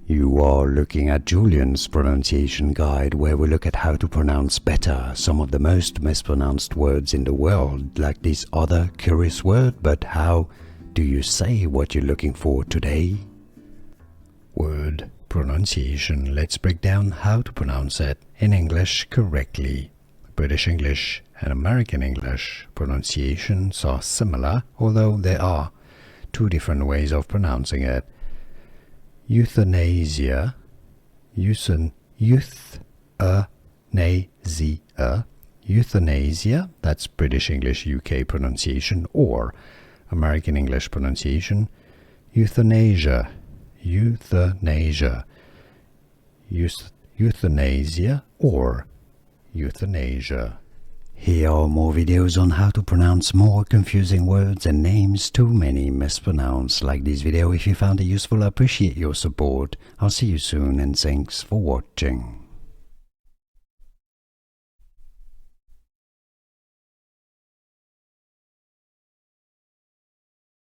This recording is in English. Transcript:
You are looking at Julian's pronunciation guide, where we look at how to pronounce better some of the most mispronounced words in the world, like this other curious word. But how do you say what you're looking for today? Word pronunciation. Let's break down how to pronounce it in English correctly. British English and American English pronunciations are similar, although there are two different ways of pronouncing it. Euthanasia, euthanasia, that's British English UK pronunciation, or American English pronunciation, euthanasia, euthanasia, or euthanasia. Here are more videos on how to pronounce more confusing words and names too many mispronounced. Like this video if you found it useful. I appreciate your support. I'll see you soon and thanks for watching.